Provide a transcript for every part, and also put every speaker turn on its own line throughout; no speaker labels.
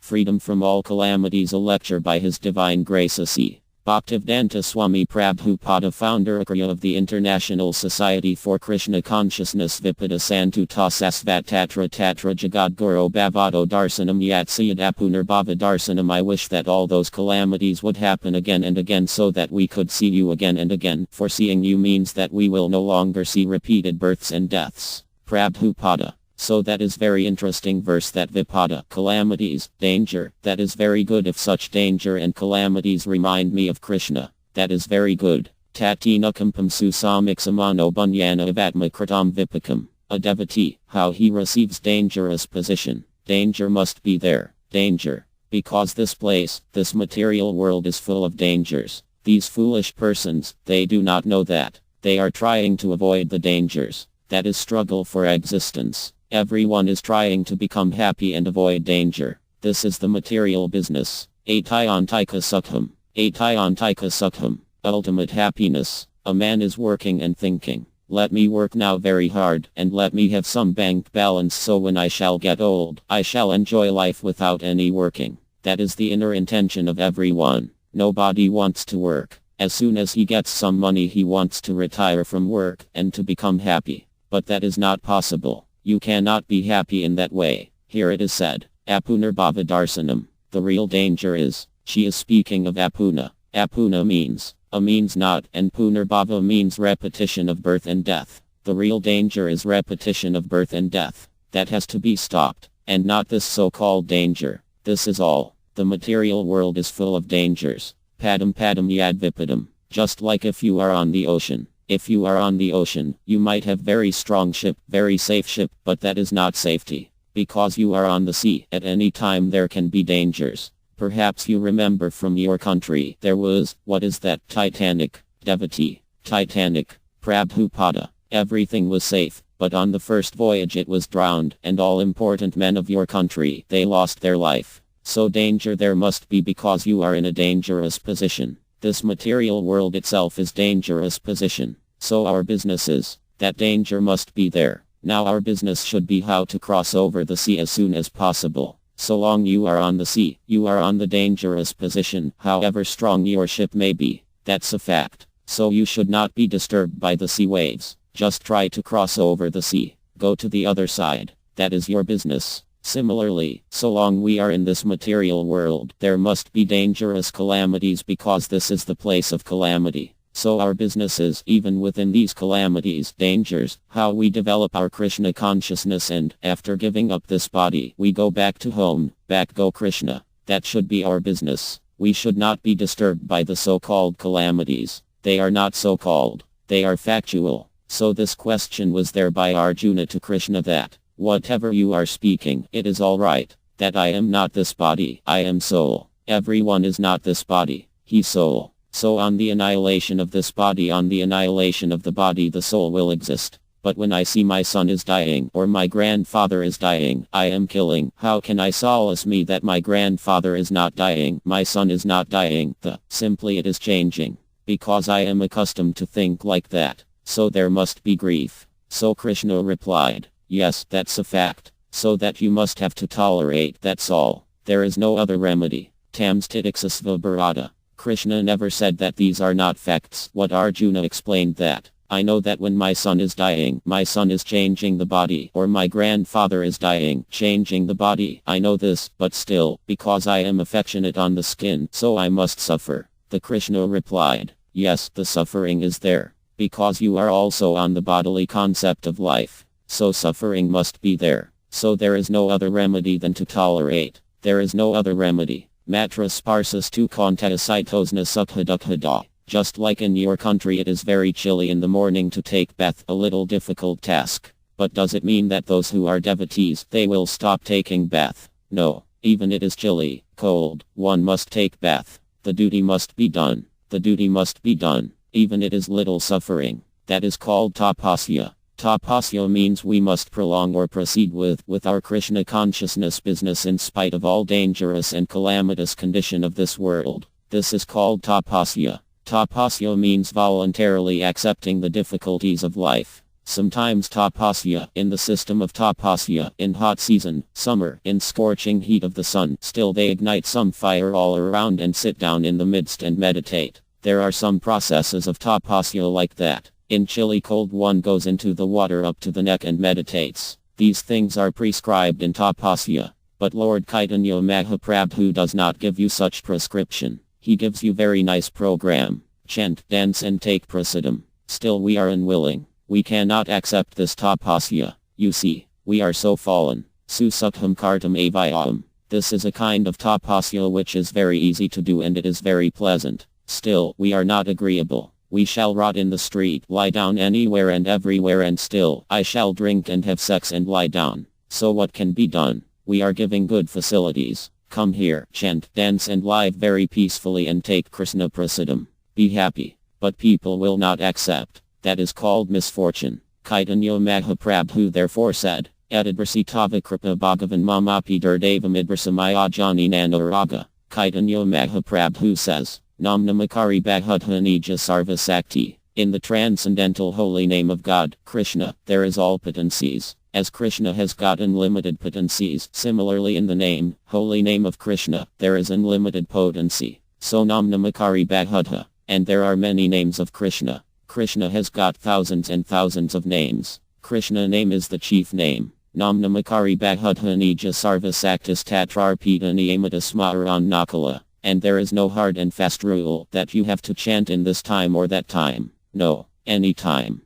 Freedom from all calamities, a lecture by His Divine Grace A.C. Bhaktivedanta Swami Prabhupada, founder of the International Society for Krishna Consciousness. Vipada Santu Tasasvat Tatra Tatra Jagadguru Bhavado Darsanam Yatsayad Apunar Darsanam. I wish that all those calamities would happen again and again so that we could see you again and again, for seeing you means that we will no longer see repeated births and deaths. Prabhupada. So that is very interesting verse, that vipada, calamities, danger. That is very good. If such danger and calamities remind me of Krishna, that is very good. Tatina kampam susamiksamano bunyana avatma kritam vipakam. A devotee, how he receives dangerous position. Danger must be there. Danger. Because this place, this material world is full of dangers. These foolish persons, they do not know that. They are trying to avoid the dangers. That is struggle for existence. Everyone is trying to become happy and avoid danger. This is the material business. Atayantika sukham. Atayantika sukham. Ultimate happiness. A man is working and thinking, let me work now very hard, and let me have some bank balance so when I shall get old, I shall enjoy life without any working. That is the inner intention of everyone. Nobody wants to work. As soon as he gets some money, he wants to retire from work and to become happy. But that is not possible. You cannot be happy in that way. Here it is said, Apunarbhava Darsanam. The real danger is, she is speaking of Apuna. Apuna means, a means not, and Punarbhava means repetition of birth and death. The real danger is repetition of birth and death. That has to be stopped, and not this so-called danger. This is all. The material world is full of dangers. Padam padam yadvipadam. Just like if you are on the ocean. If you are on the ocean, you might have very strong ship, very safe ship, but that is not safety. Because you are on the sea, at any time there can be dangers. Perhaps you remember from your country, there was, what is that, Titanic, devotee, Titanic, Prabhupada. Everything was safe, but on the first voyage it was drowned, and all important men of your country, they lost their life. So danger there must be because you are in a dangerous position. This material world itself is dangerous position. So our business is, that danger must be there. Now our business should be how to cross over the sea as soon as possible. So long you are on the sea, you are on the dangerous position, however strong your ship may be. That's a fact. So you should not be disturbed by the sea waves. Just try to cross over the sea. Go to the other side. That is your business. Similarly, so long we are in this material world, there must be dangerous calamities because this is the place of calamity. So our business is, even within these calamities, dangers, how we develop our Krishna consciousness, and, after giving up this body, we go back to home, back go Krishna. That should be our business. We should not be disturbed by the so-called calamities. They are not so-called. They are factual. So this question was there by Arjuna to Krishna, that whatever you are speaking, it is all right. That I am not this body, I am soul. Everyone is not this body, he soul. So on the annihilation of this body, on the annihilation of the body, the soul will exist. But when I see my son is dying, or my grandfather is dying, I am killing. How can I solace me that my grandfather is not dying, my son is not dying? Simply it is changing. Because I am accustomed to think like that. So there must be grief. So Krishna replied, yes, that's a fact. So that you must have to tolerate, that's all. There is no other remedy. Tamstitiksasva Bharata. Krishna never said that these are not facts. What Arjuna explained that, I know that when my son is dying, my son is changing the body, or my grandfather is dying, changing the body. I know this, but still, because I am affectionate on the skin, so I must suffer. The Krishna replied, yes, the suffering is there. Because you are also on the bodily concept of life. So suffering must be there. So there is no other remedy than to tolerate. There is no other remedy. Matra sparsas tu kontaasitosna sukhadukkhada. Just like in your country it is very chilly in the morning to take bath, a little difficult task. But does it mean that those who are devotees, they will stop taking bath? No. Even it is chilly, cold, one must take bath. The duty must be done. The duty must be done. Even it is little suffering. That is called tapasya. Tapasya means we must prolong or proceed with our Krishna consciousness business in spite of all dangerous and calamitous condition of this world. This is called tapasya. Tapasya means voluntarily accepting the difficulties of life. Sometimes tapasya in the system of tapasya in hot season, summer, in scorching heat of the sun. Still they ignite some fire all around and sit down in the midst and meditate. There are some processes of tapasya like that. In chilly cold one goes into the water up to the neck and meditates. These things are prescribed in tapasya. But Lord Chaitanya Mahaprabhu does not give you such prescription. He gives you very nice program. Chant, dance and take prasadam. Still we are unwilling. We cannot accept this tapasya. You see, we are so fallen. Susukham kartam avayam. This is a kind of tapasya which is very easy to do and it is very pleasant. Still, we are not agreeable. We shall rot in the street, lie down anywhere and everywhere, and still, I shall drink and have sex and lie down. So what can be done? We are giving good facilities. Come here, chant, dance and live very peacefully and take Krishna prasadam. Be happy. But people will not accept. That is called misfortune. Chaitanya Mahaprabhu therefore said, Adibrasitava kripa bhagavan mamapi durdevam idrasamaya jani nanaraga. Chaitanya Mahaprabhu says, Nam namakari bhagudhanija sarva sakti. In the transcendental holy name of God, Krishna, there is all potencies. As Krishna has got unlimited potencies, similarly in the name, holy name of Krishna, there is unlimited potency. So Nam namakari bhagudha. And there are many names of Krishna. Krishna has got thousands and thousands of names. Krishna name is the chief name. Nam namakari bhagudhanija sarva saktis tatrarpita niyamata smaran nakala. And there is no hard and fast rule that you have to chant in this time or that time. No, any time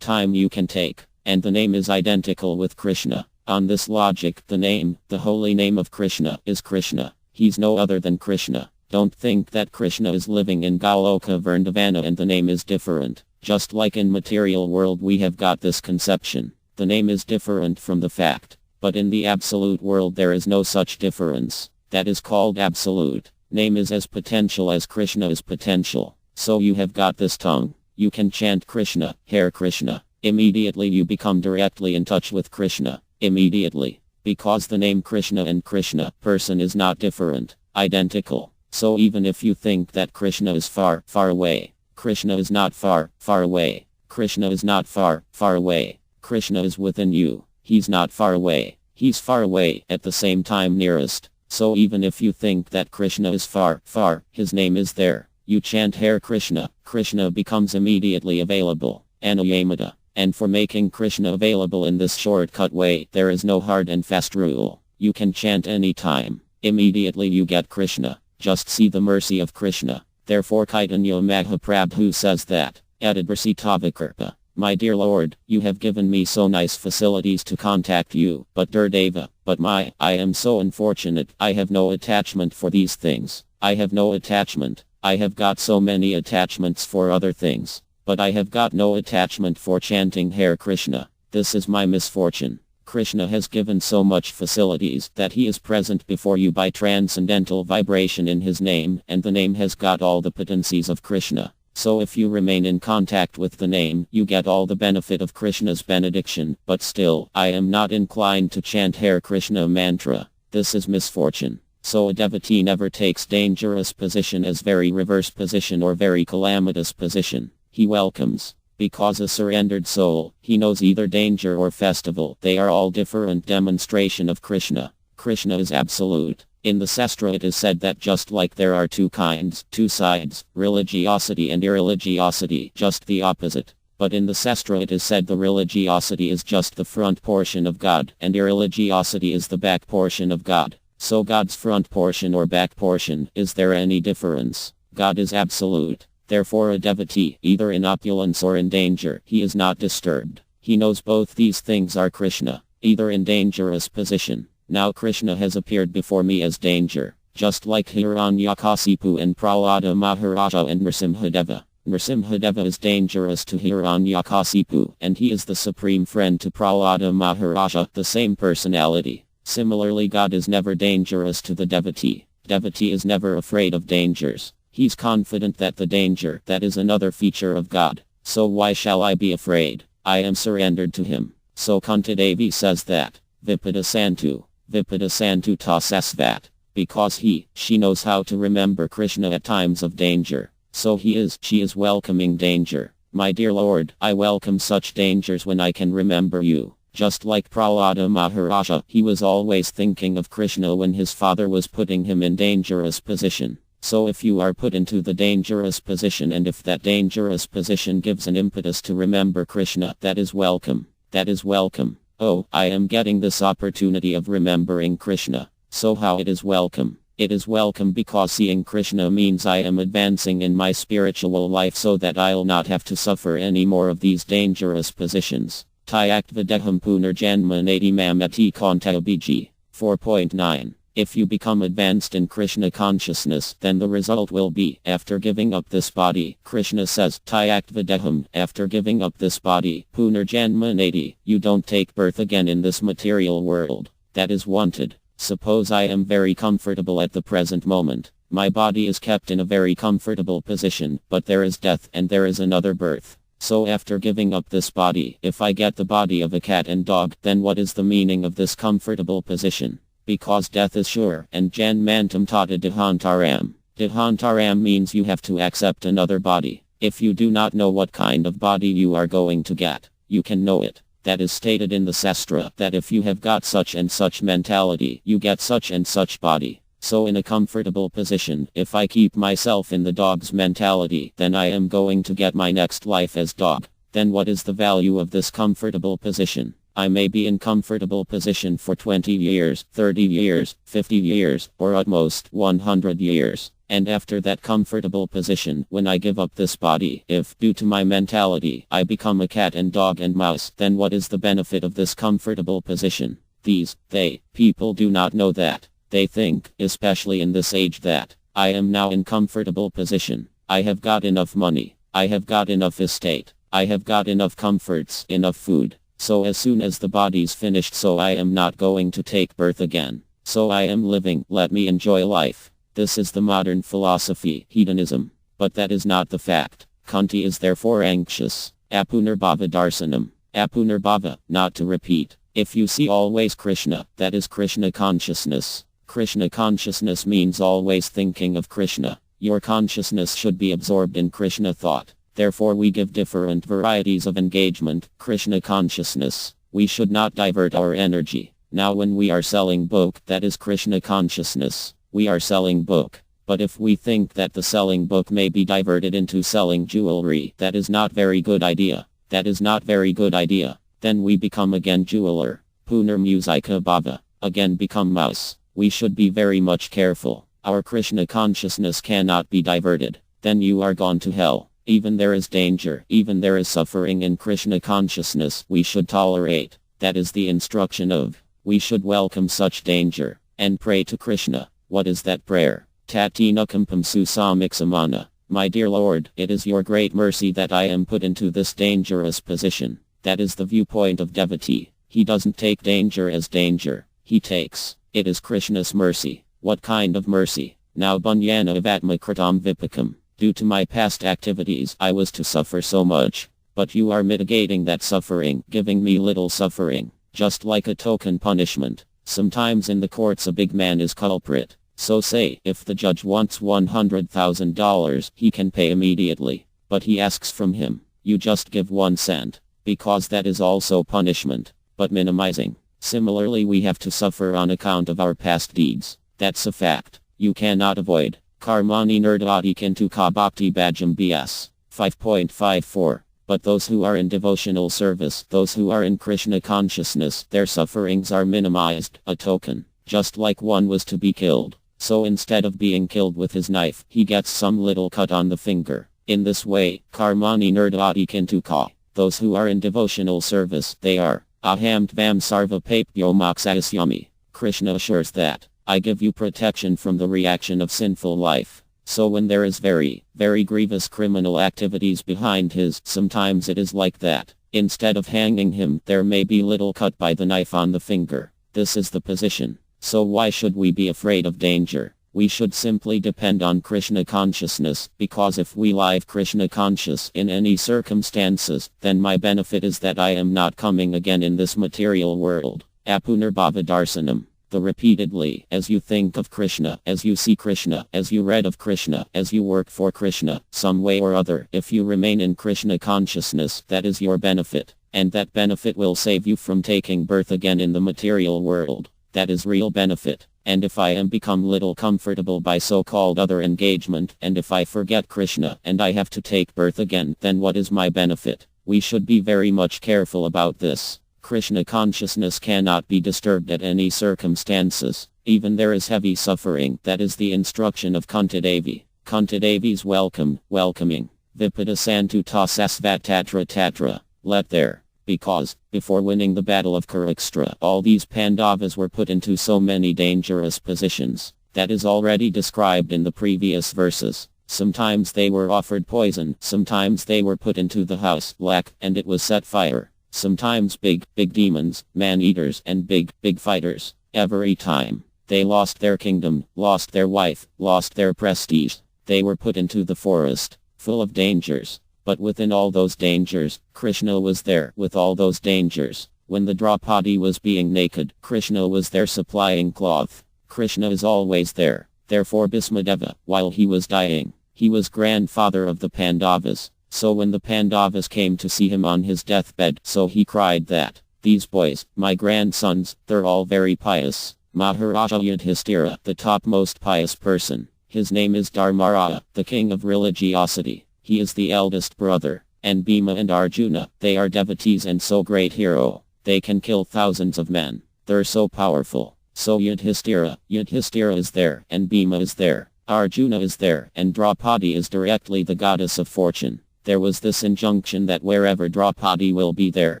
you can take. And the name is identical with Krishna. On this logic, the name, the holy name of Krishna, is Krishna. He's no other than Krishna. Don't think that Krishna is living in Goloka Vrindavana and the name is different. Just like in material world we have got this conception. The name is different from the fact. But in the absolute world there is no such difference. That is called absolute. Name is as potential as Krishna is potential. So you have got this tongue. You can chant Krishna, Hare Krishna. Immediately you become directly in touch with Krishna. Immediately. Because the name Krishna and Krishna, person is not different. Identical. So even if you think that Krishna is far, far away. Krishna is not far, far away. Krishna is not far, far away. Krishna is within you. He's not far away. He's far away, at the same time nearest. So even if you think that Krishna is far, far, his name is there. You chant Hare Krishna, Krishna becomes immediately available. Anayamata. And for making Krishna available in this shortcut way, there is no hard and fast rule. You can chant any time. Immediately you get Krishna. Just see the mercy of Krishna. Therefore Chaitanya Mahaprabhu says that, Adibrasitavakarpa. My dear Lord, you have given me so nice facilities to contact you, but Durdeva, I am so unfortunate, I have no attachment for these things. I have no attachment. I have got so many attachments for other things. But I have got no attachment for chanting Hare Krishna. This is my misfortune. Krishna has given so much facilities that he is present before you by transcendental vibration in his name, and the name has got all the potencies of Krishna. So if you remain in contact with the name, you get all the benefit of Krishna's benediction, but still, I am not inclined to chant Hare Krishna mantra. This is misfortune. So a devotee never takes dangerous position as very reverse position or very calamitous position. He welcomes. Because a surrendered soul, he knows either danger or festival. They are all different demonstration of Krishna. Krishna is absolute. In the Sastra it is said that just like there are two kinds, two sides, religiosity and irreligiosity, just the opposite. But in the Sastra it is said the religiosity is just the front portion of God, and irreligiosity is the back portion of God. So God's front portion or back portion, is there any difference? God is absolute. Therefore a devotee, either in opulence or in danger, he is not disturbed. He knows both these things are Krishna, either in dangerous position. Now Krishna has appeared before me as danger, just like Hiranyakasipu and Prahlada Maharaja and Nrsimhadeva. Nrsimhadeva is dangerous to Hiranyakasipu, and he is the supreme friend to Prahlada Maharaja, the same personality. Similarly, God is never dangerous to the devotee. Devotee is never afraid of dangers. He's confident that the danger, that is another feature of God. So why shall I be afraid? I am surrendered to him. So Kantadevi says that, Vipada Santu tasasvat. Because she knows how to remember Krishna at times of danger. So she is welcoming danger. My dear Lord, I welcome such dangers when I can remember you. Just like Prahlada Maharaja, he was always thinking of Krishna when his father was putting him in dangerous position. So if you are put into the dangerous position and if that dangerous position gives an impetus to remember Krishna, that is welcome. That is welcome. Oh, I am getting this opportunity of remembering Krishna. So how it is welcome? It is welcome because seeing Krishna means I am advancing in my spiritual life so that I'll not have to suffer any more of these dangerous positions. Tyaktvideham punarjanma nati mamati kontabiji. 4.9. If you become advanced in Krishna consciousness, then the result will be, after giving up this body, Krishna says, Tyaktvideham, after giving up this body, punarjanma nati, you don't take birth again in this material world. That is wanted. Suppose I am very comfortable at the present moment. My body is kept in a very comfortable position, but there is death and there is another birth. So after giving up this body, if I get the body of a cat and dog, then what is the meaning of this comfortable position? Because death is sure, and Janmantam tata Dehantaram. Dehantaram means you have to accept another body. If you do not know what kind of body you are going to get, you can know it. That is stated in the Sastra, that if you have got such and such mentality, you get such and such body. So in a comfortable position, if I keep myself in the dog's mentality, then I am going to get my next life as dog. Then what is the value of this comfortable position? I may be in comfortable position for 20 years, 30 years, 50 years, or at most 100 years. And after that comfortable position, when I give up this body, if, due to my mentality, I become a cat and dog and mouse, then what is the benefit of this comfortable position? People do not know that. They think, especially in this age, that I am now in comfortable position. I have got enough money. I have got enough estate. I have got enough comforts, enough food. So as soon as the body's finished, so I am not going to take birth again. So I am living, let me enjoy life. This is the modern philosophy, hedonism. But that is not the fact. Kunti is therefore anxious. Apunarbhava darsanam. Apunarbhava, not to repeat. If you see always Krishna, that is Krishna consciousness. Krishna consciousness means always thinking of Krishna. Your consciousness should be absorbed in Krishna thought. Therefore we give different varieties of engagement, Krishna consciousness. We should not divert our energy. Now when we are selling book, that is Krishna consciousness. We are selling book. But if we think that the selling book may be diverted into selling jewelry, that is not very good idea. That is not very good idea. Then we become again jeweler. Punar musika bhava. Again become mouse. We should be very much careful. Our Krishna consciousness cannot be diverted. Then you are gone to hell. Even there is danger, even there is suffering in Krishna consciousness, we should tolerate. That is the instruction of. We should welcome such danger, and pray to Krishna. What is that prayer? Tatina kampam susamiksamana. My dear Lord, it is your great mercy that I am put into this dangerous position. That is the viewpoint of devotee. He doesn't take danger as danger. He takes. It is Krishna's mercy. What kind of mercy? Now bunyana avatma kritam vipakam. Due to my past activities, I was to suffer so much. But you are mitigating that suffering, giving me little suffering. Just like a token punishment. Sometimes in the courts a big man is culprit. So say, if the judge wants $100,000, he can pay immediately. But he asks from him, you just give 1 cent. Because that is also punishment. But minimizing. Similarly we have to suffer on account of our past deeds. That's a fact. You cannot avoid. Karmani nerdati kintu ka bhakti bhajam bs. 5.54. But those who are in devotional service, those who are in Krishna consciousness, their sufferings are minimized, a token. Just like one was to be killed. So instead of being killed with his knife, he gets some little cut on the finger. In this way, karmani nerdati kintu ka. Those who are in devotional service, they are. Aham tvam sarva papyo mokshayasyami. Krishna assures that. I give you protection from the reaction of sinful life. So when there is very, very grievous criminal activities behind his, sometimes it is like that. Instead of hanging him, there may be little cut by the knife on the finger. This is the position. So why should we be afraid of danger? We should simply depend on Krishna consciousness, because if we live Krishna conscious in any circumstances, then my benefit is that I am not coming again in this material world. Apunarbhava darsanam. The repeatedly, as you think of Krishna, as you see Krishna, as you read of Krishna, as you work for Krishna, some way or other, if you remain in Krishna consciousness, that is your benefit. And that benefit will save you from taking birth again in the material world. That is real benefit. And if I am become little comfortable by so-called other engagement, and if I forget Krishna, and I have to take birth again, then what is my benefit? We should be very much careful about this. Krishna consciousness cannot be disturbed at any circumstances. Even there is heavy suffering. That is the instruction of Kantadevi. Kantadevi's welcoming. Vipada santu tasasvat tatra tatra. Let there. Because, before winning the battle of Kurukshetra, all these Pandavas were put into so many dangerous positions. That is already described in the previous verses. Sometimes they were offered poison, sometimes they were put into the house, and it was set fire. Sometimes big demons, man-eaters, and big fighters. Every time. They lost their kingdom, lost their wife, lost their prestige. They were put into the forest, full of dangers. But within all those dangers, Krishna was there. With all those dangers, when the Draupadi was being naked, Krishna was there supplying cloth. Krishna is always there. Therefore Bhismadeva, while he was dying, he was grandfather of the Pandavas. So when the Pandavas came to see him on his deathbed, so he cried that, "These boys, my grandsons, they're all very pious." Maharaja Yudhishthira, the topmost pious person. His name is Dharmaraja, the king of religiosity. He is the eldest brother. And Bhima and Arjuna, they are devotees and so great hero. They can kill thousands of men. They're so powerful. So Yudhishthira is there, and Bhima is there. Arjuna is there, and Draupadi is directly the goddess of fortune. There was this injunction that wherever Draupadi will be there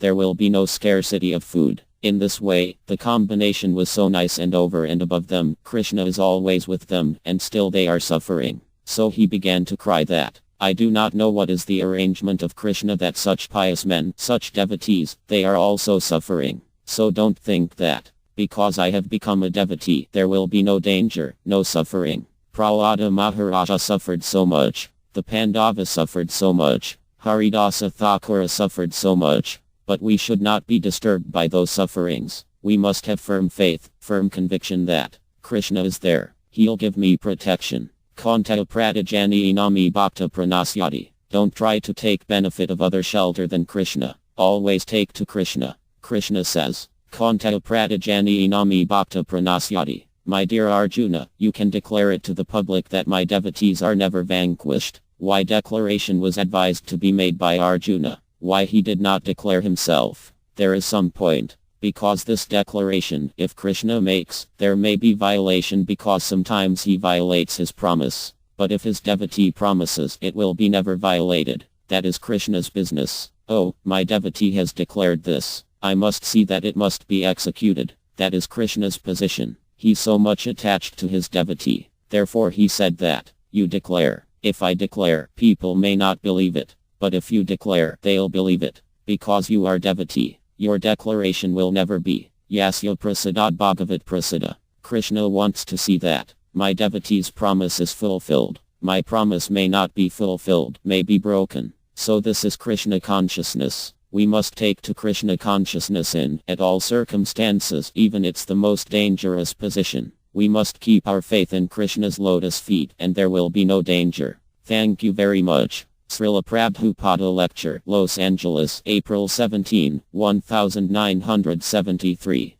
will be no scarcity of food. In this way, the combination was so nice, and over and above them, Krishna is always with them, and still they are suffering. So he began to cry that, "I do not know what is the arrangement of Krishna that such pious men, such devotees, they are also suffering. So don't think that, because I have become a devotee, there will be no danger, no suffering." Prahlada Maharaja suffered so much. The Pandavas suffered so much. Haridasa Thakura suffered so much. But we should not be disturbed by those sufferings. We must have firm faith, firm conviction that Krishna is there. He'll give me protection. Kanta pradajani inami bhakta pranasyati. Don't try to take benefit of other shelter than Krishna. Always take to Krishna. Krishna says, Kanta pradajani inami bhakta pranasyati. My dear Arjuna, you can declare it to the public that my devotees are never vanquished. Why declaration was advised to be made by Arjuna? Why he did not declare himself? There is some point. Because this declaration, if Krishna makes, there may be violation because sometimes he violates his promise. But if his devotee promises, it will be never violated. That is Krishna's business. Oh, my devotee has declared this. I must see that it must be executed. That is Krishna's position. He's so much attached to his devotee. Therefore he said that, you declare. If I declare, people may not believe it. But if you declare, they'll believe it. Because you are devotee. Your declaration will never be. Yasya prasadad bhagavat prasada. Krishna wants to see that my devotee's promise is fulfilled. My promise may not be fulfilled, may be broken. So this is Krishna consciousness. We must take to Krishna consciousness at all circumstances, even it's the most dangerous position. We must keep our faith in Krishna's lotus feet, and there will be no danger. Thank you very much. Srila Prabhupada Lecture, Los Angeles, April 17, 1973.